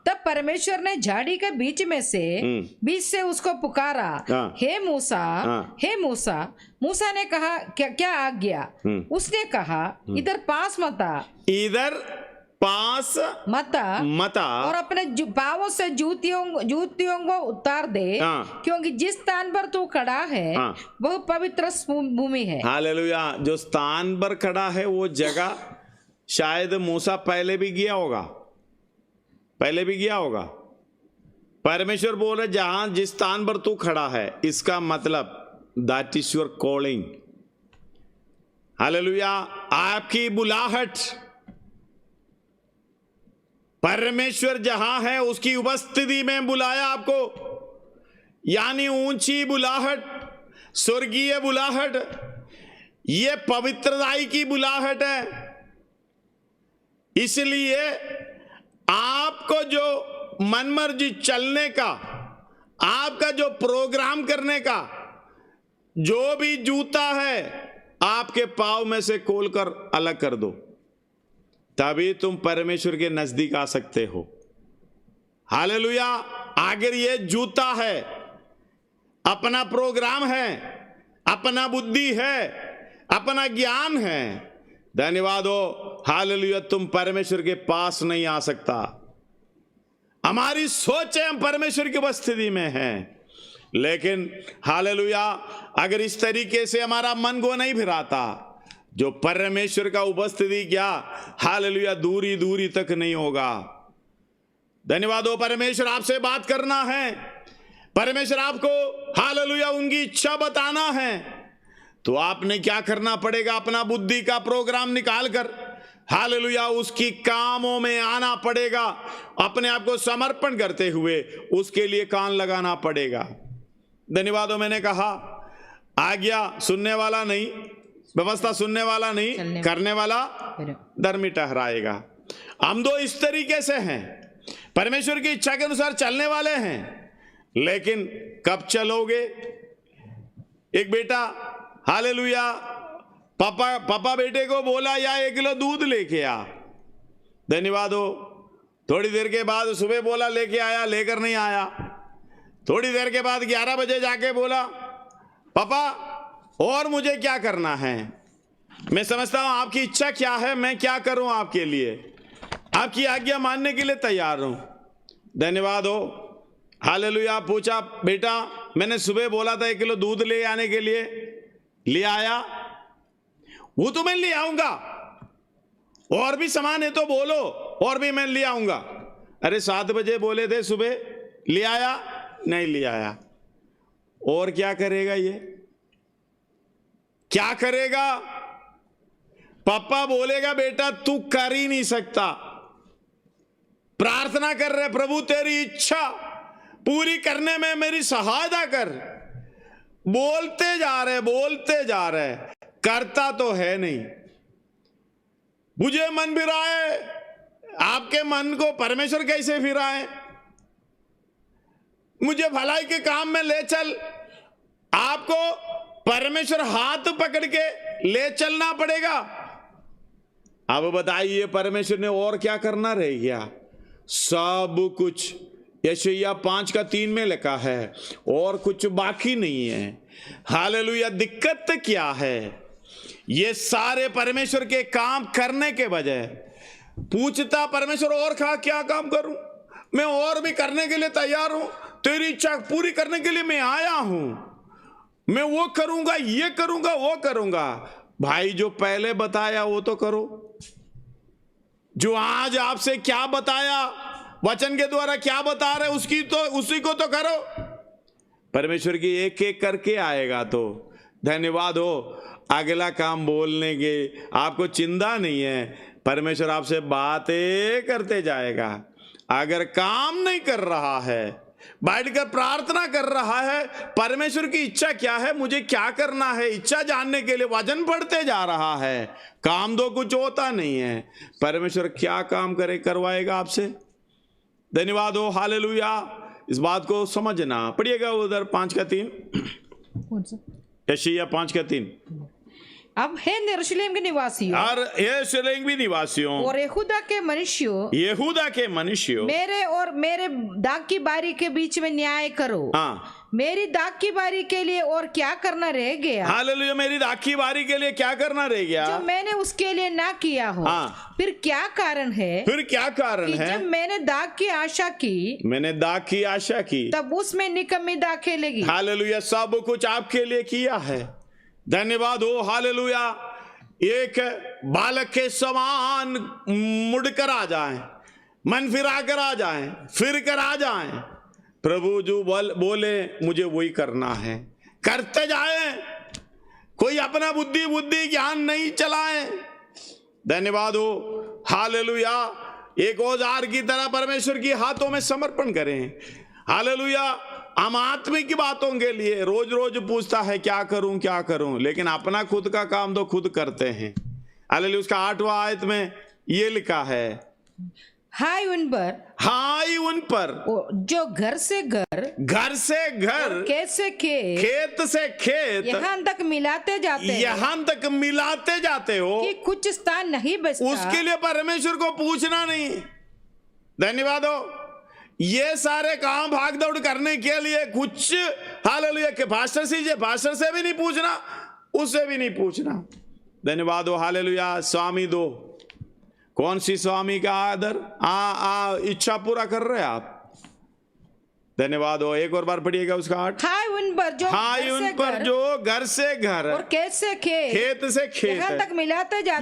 Speaker 2: तब परमेश्वर ने झाड़ी के बीच से उसको पुकारा, हे मूसा। मूसा ने कहा क्या आज्ञा? उसने कहा इधर पास मत और अपने पांवों से जूतियों को उतार दे, क्योंकि जिस स्थान पर तू खड़ा है वह पवित्र भूमि है।
Speaker 1: हालेलुया। जो स्थान पर खड़ा है वो जगह शायद मूसा पहले भी गया होगा। परमेश्वर बोल रहे जहां जिस स्थान पर तू खड़ा है, इसका मतलब that is your calling. Hallelujah. आपकी बुलाहट, परमेश्वर जहां है उसकी उपस्थिति में बुलाया आपको, यानी ऊंची बुलाहट, स्वर्गीय बुलाहट, ये पवित्रताई की बुलाहट है। इसलिए आपको जो मनमर्जी चलने का, आपका जो प्रोग्राम करने का जो भी जूता है, आपके पांव में से खोलकर अलग कर दो, तभी तुम परमेश्वर के नजदीक आ सकते हो। हालेलुया। अगर ये जूता है, अपना प्रोग्राम है, अपना बुद्धि है, अपना ज्ञान है, धन्यवाद हो, हालेलुया, तुम परमेश्वर के पास नहीं आ सकता। हमारी सोच है हम परमेश्वर की उपस्थिति में हैं, लेकिन हालेलुया अगर इस तरीके से हमारा मन को नहीं फिराता, जो परमेश्वर का उपस्थिति क्या, हालेलुया, दूरी तक नहीं होगा। धन्यवाद हो। परमेश्वर आपसे बात करना है, परमेश्वर आपको हालेलुया उनकी इच्छा बताना है, तो आपने क्या करना पड़ेगा? अपना बुद्धि का प्रोग्राम निकाल कर हालेलुया उसकी कामों में आना पड़ेगा। अपने आप को समर्पण करते हुए उसके लिए कान लगाना पड़ेगा। धन्यवाद हो। मैंने कहा आज्ञा सुनने वाला नहीं, व्यवस्था सुनने वाला नहीं, करने वाला धर्मी ठहराएगा। हम दो इस तरीके से हैं, परमेश्वर की इच्छा के अनुसार चलने वाले हैं, लेकिन कब चलोगे? एक बेटा हालेलुया पापा बेटे को बोला या 1 किलो दूध लेके आ, धन्यवाद हो। थोड़ी देर के बाद सुबह बोला लेके आया, लेकर नहीं आया। थोड़ी देर के बाद 11 बजे जाके बोला पापा और मुझे क्या करना है, मैं समझता हूं आपकी इच्छा क्या है, मैं क्या करूं आपके लिए, आपकी आज्ञा मानने के लिए तैयार हूं। धन्यवाद हो, हालेलुया। पूछा, बेटा मैंने सुबह बोला था 1 किलो दूध ले आने के लिए, ले आया? वो तो मैं ले आऊंगा, और भी सामान है तो बोलो, और भी मैं ले आऊंगा। अरे 7 बजे बोले थे सुबह, ले आया? नहीं ले आया। और क्या करेगा ये, क्या करेगा? पापा बोलेगा बेटा तू कर ही नहीं सकता, प्रार्थना कर रहे प्रभु तेरी इच्छा पूरी करने में मेरी सहायता कर। बोलते जा रहे, करता तो है नहीं। मुझे मन फिराए, आपके मन को परमेश्वर कैसे फिराए? मुझे भलाई के काम में ले चल, आपको परमेश्वर हाथ पकड़ के ले चलना पड़ेगा। अब बताइए परमेश्वर ने और क्या करना रह गया? सब कुछ यशायाह 5:3 में लिखा है, और कुछ बाकी नहीं है। हालेलुया। दिक्कत क्या है? ये सारे परमेश्वर के काम करने के बजाय पूछता परमेश्वर और क्या काम करूं, मैं और भी करने के लिए तैयार हूं, तेरी इच्छा पूरी करने के लिए मैं आया हूं, मैं वो करूंगा, ये करूंगा, वो करूंगा। भाई जो पहले बताया वो तो करो, जो आज आपसे क्या बताया, वचन के द्वारा क्या बता रहे उसी को तो करो। परमेश्वर की एक एक करके आएगा तो धन्यवाद हो। अगला काम बोलने के आपको चिंता नहीं है, परमेश्वर आपसे बातें करते जाएगा। अगर काम नहीं कर रहा है, बैठकर प्रार्थना कर रहा है, परमेश्वर की इच्छा क्या है, मुझे क्या करना है, इच्छा जानने के लिए वचन पढ़ते जा रहा है, काम तो कुछ होता नहीं है। परमेश्वर क्या काम करे, करवाएगा आपसे। धन्यवाद हो, हालेलुया। इस बात को समझना। पढ़िएगा उधर 5:3, यशायाह 5:3।
Speaker 2: अब हे यरूशलेम के निवासियों,
Speaker 1: और यरूशलेम भी निवासियों
Speaker 2: और यहूदा के मनुष्यों, मेरे और मेरे दाग की बारी के बीच में न्याय करो।
Speaker 1: हाँ,
Speaker 2: मेरी दाग की बारी के लिए और क्या करना रह गया?
Speaker 1: हालेलुया। मेरी दाग की बारी के लिए क्या करना रह गया,
Speaker 2: जो मैंने उसके लिए ना किया हो।
Speaker 1: हाँ,
Speaker 2: फिर क्या कारण है जब मैंने दाग की आशा की तब उसमें निकम्मी दाग खेलेगी।
Speaker 1: हालेलुया। सब कुछ आपके लिए किया है। धन्यवाद हो, हालेलुया। एक बालक के समान मुड़कर आ जाएं, मन फिरा कर आ जाएं, फिर कर आ जाएं। प्रभु जो बोले मुझे वही करना है, करते जाएं। कोई अपना बुद्धि ज्ञान नहीं चलाएं। धन्यवाद हो, हालेलुया। एक औजार की तरह परमेश्वर की हाथों में समर्पण करें। हालेलुया। हम आत्मिक की बातों के लिए रोज रोज पूछता है क्या करूं, लेकिन अपना खुद का काम तो खुद करते हैं। हालेलुया। उसका 8वां आयत में ये लिखा है,
Speaker 2: हाय उन पर जो घर से घर, खेत से खेत, यहाँ तक मिलाते जाते हो कि कुछ स्थान नहीं बचता।
Speaker 1: उसके लिए परमेश्वर को पूछना नहीं। धन्यवाद हो। ये सारे काम भाग दौड़ करने के लिए कुछ, हालेलुया, के पास्टर से भी नहीं पूछना, उससे भी नहीं पूछना। धन्यवाद हो, हालेलुया। स्वामी दो, कौन सी स्वामी का आदर, इच्छा पूरा कर रहे आप। धन्यवाद हो। एक और बार पढ़िएगा उसका 8।
Speaker 2: हाय उन पर
Speaker 1: जो घर से घर
Speaker 2: और खेत से खेत,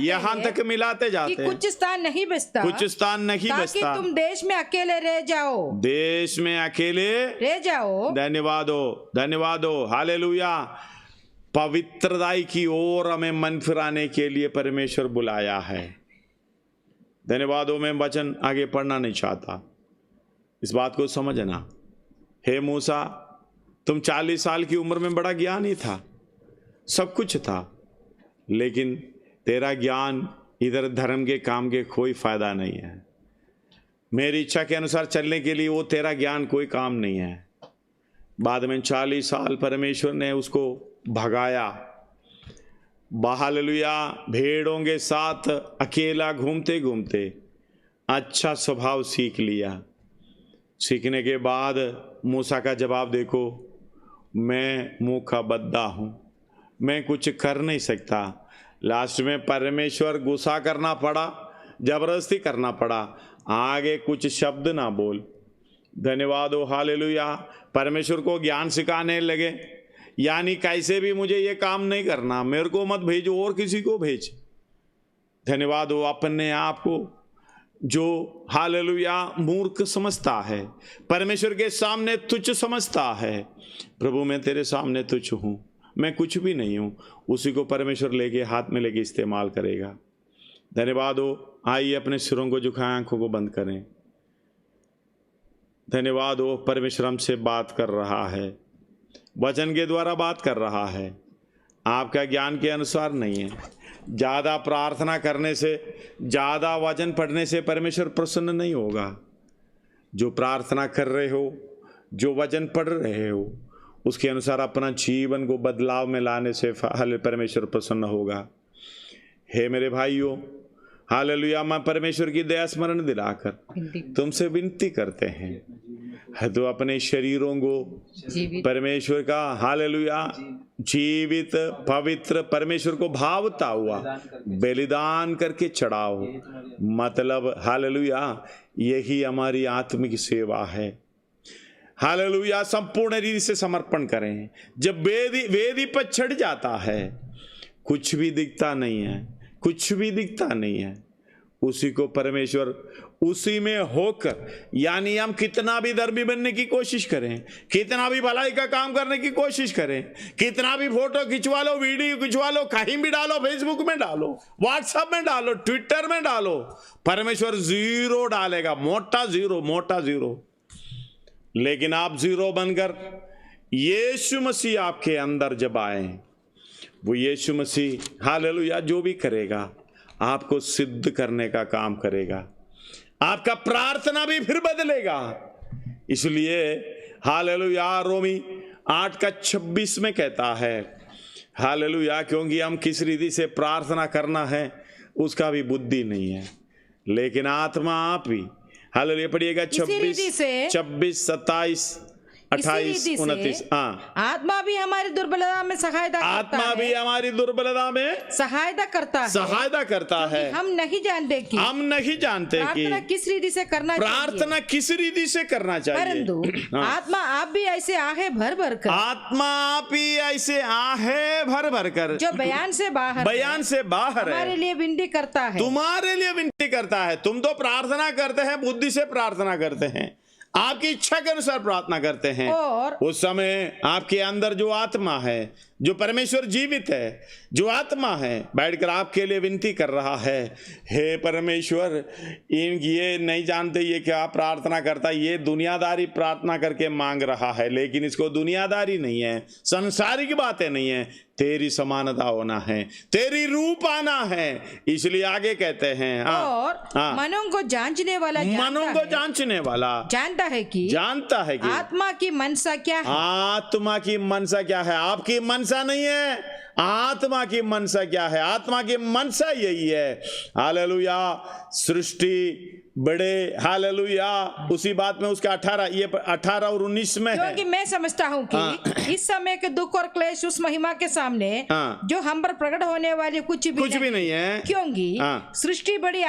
Speaker 2: यहाँ तक मिलाते जाते कि कुछ स्थान नहीं बचता, ताकि तुम देश में अकेले रह जाओ।
Speaker 1: धन्यवाद हो, हालेलुया। पवित्रताई की ओर हमें मन फिराने के लिए परमेश्वर बुलाया है। धन्यवाद हो। मैं वचन आगे पढ़ना नहीं चाहता, इस बात को समझना। हे मूसा, तुम 40 साल की उम्र में बड़ा ज्ञानी था, सब कुछ था, लेकिन तेरा ज्ञान इधर धर्म के काम के कोई फायदा नहीं है। मेरी इच्छा के अनुसार चलने के लिए वो तेरा ज्ञान कोई काम नहीं है। बाद में 40 साल परमेश्वर ने उसको भगाया। हालेलुया। भेड़ों के साथ अकेला घूमते घूमते अच्छा स्वभाव सीख लिया। सीखने के बाद मूसा का जवाब देखो, मैं मूर्खा बद्दा हूँ, मैं कुछ कर नहीं सकता। लास्ट में परमेश्वर गुस्सा करना पड़ा, जबरदस्ती करना पड़ा, आगे कुछ शब्द ना बोल। धन्यवाद हो, हालेलुया। परमेश्वर को ज्ञान सिखाने लगे, यानी कैसे भी मुझे ये काम नहीं करना, मेरे को मत भेजो और किसी को भेज। धन्यवाद हो। अपने आप को जो हालेलुया मूर्ख समझता है, परमेश्वर के सामने तुच्छ समझता है, प्रभु मैं तेरे सामने तुच्छ हूँ, मैं कुछ भी नहीं हूँ, उसी को परमेश्वर लेके हाथ में लेके इस्तेमाल करेगा। धन्यवाद हो। आइए अपने सिरों को झुकाएं, आंखों को बंद करें। धन्यवाद हो। परमेश्वर हमसे बात कर रहा है, वचन के द्वारा बात कर रहा है, आपका ज्ञान के अनुसार नहीं है। ज़्यादा प्रार्थना करने से, ज़्यादा वचन पढ़ने से परमेश्वर प्रसन्न नहीं होगा। जो प्रार्थना कर रहे हो, जो वचन पढ़ रहे हो, उसके अनुसार अपना जीवन को बदलाव में लाने से परमेश्वर प्रसन्न होगा। हे मेरे भाइयों, हालेलुया, मैं परमेश्वर की दया स्मरण दिलाकर तुमसे विनती करते हैं, तो अपने शरीरों को परमेश्वर का हालेलुया जीवित पवित्र परमेश्वर को भावता हुआ बलिदान करके चढ़ाओ। मतलब हालेलुया यही हमारी आत्मिक सेवा है। हालेलुया संपूर्ण रीति से समर्पण करें। जब वेदी पर चढ़ जाता है, कुछ भी दिखता नहीं है, कुछ भी दिखता नहीं है, उसी को परमेश्वर उसी में होकर, यानी हम कितना भी धर्मी बनने की कोशिश करें, कितना भी भलाई का काम करने की कोशिश करें, कितना भी फोटो खिंचवा लो, वीडियो खिंचवा लो, कहीं भी डालो, फेसबुक में डालो, व्हाट्सएप में डालो, ट्विटर में डालो, परमेश्वर जीरो डालेगा, मोटा जीरो, मोटा जीरो। लेकिन आप जीरो बनकर यीशु मसीह आपके अंदर जब आए, वो यीशु मसीह हालेलुया जो भी करेगा आपको सिद्ध करने का काम करेगा, आपका प्रार्थना भी फिर बदलेगा। इसलिए हालेलुया रोमी 8:26 में कहता है हालेलुया, क्योंकि हम किस रीति से प्रार्थना करना है उसका भी बुद्धि नहीं है, लेकिन आत्मा आप ही हालेलुया पढ़िएगा 26, 27, 28, 29।
Speaker 2: आत्मा भी हमारी दुर्बलता में सहायता करता है,
Speaker 1: आत्मा भी हमारी दुर्बलता में
Speaker 2: सहायता करता है। हम नहीं जानते कि प्रार्थना किस रीति से करना चाहिए,
Speaker 1: प्रार्थना किस रीति से करना चाहिए,
Speaker 2: परंतु आत्मा आप भी ऐसे आहे भर भर कर,
Speaker 1: आत्मा आप ही ऐसे आहे भर भर कर,
Speaker 2: जो बयान से बाहर हमारे लिए विनती करता है,
Speaker 1: तुम्हारे लिए विनती करता है। तुम तो प्रार्थना करते हैं, बुद्धि से प्रार्थना करते हैं, आपकी इच्छा के अनुसार प्रार्थना करते हैं, और उस समय आपके अंदर जो आत्मा है, जो परमेश्वर जीवित है, जो आत्मा है, बैठकर आपके लिए विनती कर रहा है, हे परमेश्वर ये नहीं जानते ये क्या प्रार्थना करता, ये दुनियादारी प्रार्थना करके मांग रहा है, लेकिन इसको दुनियादारी नहीं है, संसारिक बातें नहीं है, तेरी समानता होना है, तेरी रूप आना है। इसलिए आगे कहते हैं
Speaker 2: और मनों को जांचने वाला जानता है कि आत्मा की मनसा क्या है,
Speaker 1: आत्मा की मनसा क्या है। आपकी मनसा नहीं है, आत्मा की मनसा क्या है, आत्मा की मनसा यही है हालेलुया सृष्टि बड़े हालेलुया। उसी बात में उसका 18 और 19 में है,
Speaker 2: क्योंकि मैं समझता हूँ कि इस समय के दुख और क्लेश उस महिमा के सामने जो हम पर प्रकट होने वाली कुछ भी नहीं है, क्योंकि सृष्टि बड़ी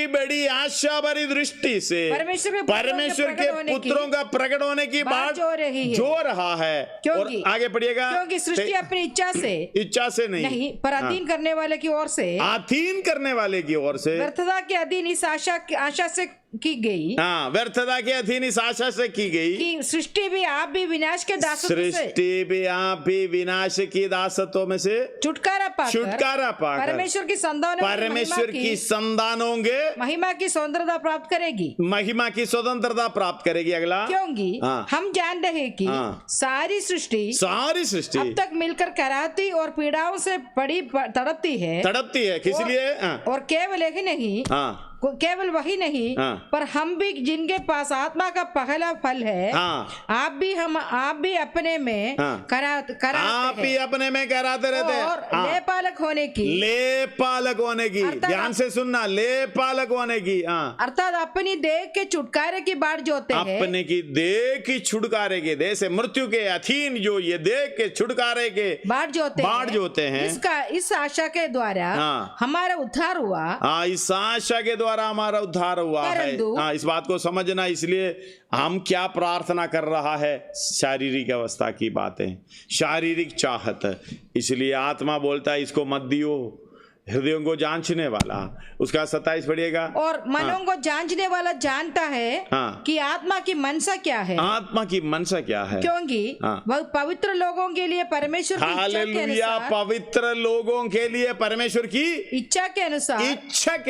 Speaker 1: बड़ी आशा भरी दृष्टि से परमेश्वर के पुत्रों का प्रकट होने की बात जो रहा है।
Speaker 2: क्योंकि
Speaker 1: आगे पढ़िएगा,
Speaker 2: क्योंकि सृष्टि अपनी इच्छा से नहीं पर अधीन करने वाले की ओर से,
Speaker 1: अधीन करने वाले की ओर से,
Speaker 2: व्यर्थता के अधीन इस आशा से की गई,
Speaker 1: व्यर्थता के अधीन इस आशा से की गई
Speaker 2: कि सृष्टि भी आप भी विनाश के
Speaker 1: दासत्व में से छुटकारा पाकर
Speaker 2: परमेश्वर की
Speaker 1: संतान होंगे,
Speaker 2: महिमा की स्वतंत्रता
Speaker 1: प्राप्त करेगी। अगला,
Speaker 2: क्योंकि हम जान रहे कि सारी सृष्टि अब तक मिलकर कराहती और पीड़ाओं से बड़ी तड़पती है।
Speaker 1: किस लिए?
Speaker 2: और केवल ही नहीं, केवल वही नहीं, पर हम भी जिनके पास आत्मा का पहला फल है, आप भी अपने में कराते
Speaker 1: रहते हैं।
Speaker 2: और लेपालक होने की
Speaker 1: ध्यान से सुनना, लेपालक होने की,
Speaker 2: अर्थात अपनी देह के छुटकारे की बाट जोते हैं।
Speaker 1: अपने की देह की छुटकारे के, देह से मृत्यु के अधीन जो ये देह के छुटकारे के बाट जोते हैं।
Speaker 2: इस आशा के द्वारा हमारा उद्धार हुआ।
Speaker 1: इस आशा के द्वारा हमारा उद्धार हुआ है। इस बात को समझना। इसलिए हम क्या प्रार्थना कर रहा है, शारीरिक अवस्था की बातें, शारीरिक चाहत। इसलिए आत्मा बोलता है इसको मत दियो, हृदयों को जांचने वाला, उसका 27 पढ़िएगा।
Speaker 2: और मनों को जांचने वाला जानता है कि आत्मा की मनसा क्या है।
Speaker 1: आत्मा की मनसा क्या है, क्योंकि
Speaker 2: वह पवित्र लोगों के लिए परमेश्वर की इच्छा के अनुसार,
Speaker 1: पवित्र लोगों के लिए परमेश्वर की
Speaker 2: इच्छा के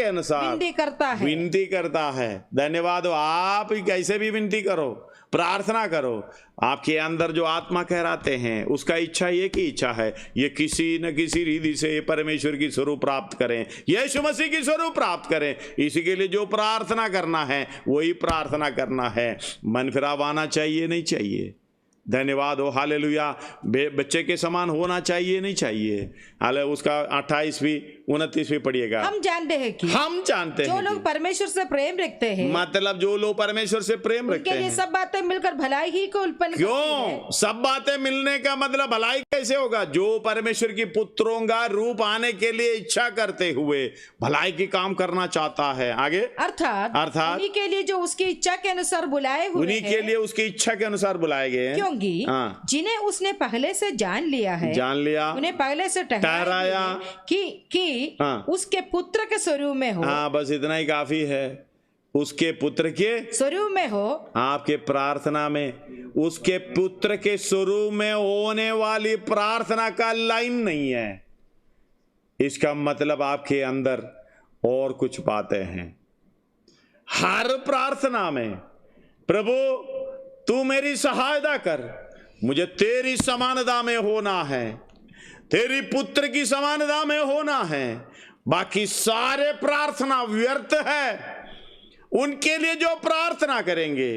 Speaker 2: अनुसार
Speaker 1: विनती करता है। धन्यवाद। आप कैसे भी विनती करो, प्रार्थना करो, आपके अंदर जो आत्मा कहराते हैं उसका इच्छा, एक ही इच्छा है, ये किसी न किसी रीति से परमेश्वर की स्वरूप प्राप्त करें, यीशु मसीह की स्वरूप प्राप्त करें। इसी के लिए जो प्रार्थना करना है वही प्रार्थना करना है। मन फिराव आना चाहिए नहीं चाहिए। धन्यवाद हो, हालेलुया। बच्चे के समान होना चाहिए नहीं चाहिए। हाले उसका 28वीं 29वीं पढ़िएगा।
Speaker 2: हम जानते हैं
Speaker 1: जो
Speaker 2: लोग परमेश्वर से प्रेम रखते हैं,
Speaker 1: मतलब जो लोग परमेश्वर से प्रेम रखते हैं,
Speaker 2: सब बातें मिलकर भलाई ही को उत्पन्न
Speaker 1: क्यों? सब बातें मिलने का मतलब भलाई कैसे होगा? जो परमेश्वर की पुत्रों का रूप आने के लिए इच्छा करते हुए भलाई की काम करना चाहता है। आगे
Speaker 2: अर्थात उन्हीं के लिए जो उसकी इच्छा के अनुसार बुलाए हुए,
Speaker 1: उन्हीं के लिए उसकी इच्छा के अनुसार बुलाए गए,
Speaker 2: क्योंकि जिन्हें उसने पहले से जान लिया, उन्हें पहले से ठहराया कि उसके पुत्र के स्वरूप में हो।
Speaker 1: बस इतना ही काफी है। उसके पुत्र के
Speaker 2: स्वरूप में हो।
Speaker 1: आपके प्रार्थना में उसके पुत्र के स्वरूप में होने वाली प्रार्थना का लाइन नहीं है। इसका मतलब आपके अंदर और कुछ बातें हैं। हर प्रार्थना में प्रभु तू मेरी सहायता कर, मुझे तेरी समानता में होना है, तेरी पुत्र की समानता में होना है। बाकी सारे प्रार्थना व्यर्थ है। उनके लिए जो प्रार्थना करेंगे,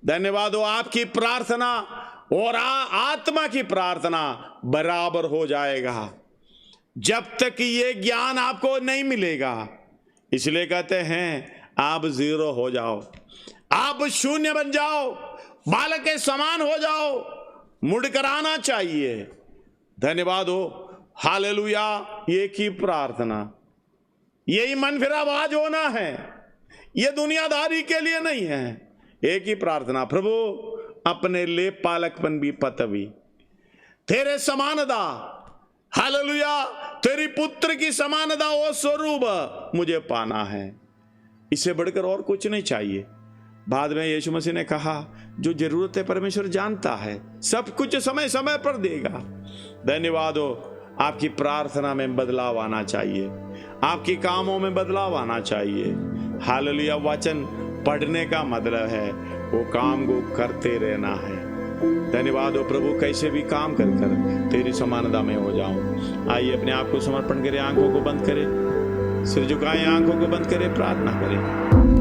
Speaker 1: धन्यवाद हो, आपकी प्रार्थना और आत्मा की प्रार्थना बराबर हो जाएगा जब तक ये ज्ञान आपको नहीं मिलेगा। इसलिए कहते हैं आप 0 हो जाओ, आप शून्य बन जाओ, बालक के समान हो जाओ, मुड़कर आना चाहिए। धन्यवाद हो, हालेलुया। एक ही प्रार्थना, यही मन फिर आवाज होना है, ये दुनियादारी के लिए नहीं है। एक ही प्रार्थना, प्रभु अपने ले पालकपन भी पतवी, तेरे समानता, हालेलुया, तेरी पुत्र की समानता और स्वरूप मुझे पाना है। इससे बढ़कर और कुछ नहीं चाहिए। बाद में यीशु मसीह ने कहा जो जरूरत है परमेश्वर जानता है, सब कुछ समय समय पर देगा। धन्यवाद हो, आपकी प्रार्थना में बदलाव आना चाहिए, आपके कामों में बदलाव आना चाहिए। हालेलुया। वचन पढ़ने का मतलब है वो काम को करते रहना है। धन्यवाद हो प्रभु, कैसे भी काम कर कर तेरी समानता में हो जाऊं। आइए अपने आप को समर्पण करें, आंखों को बंद करें, सिर झुकाएं, आंखों को बंद करें, प्रार्थना करें।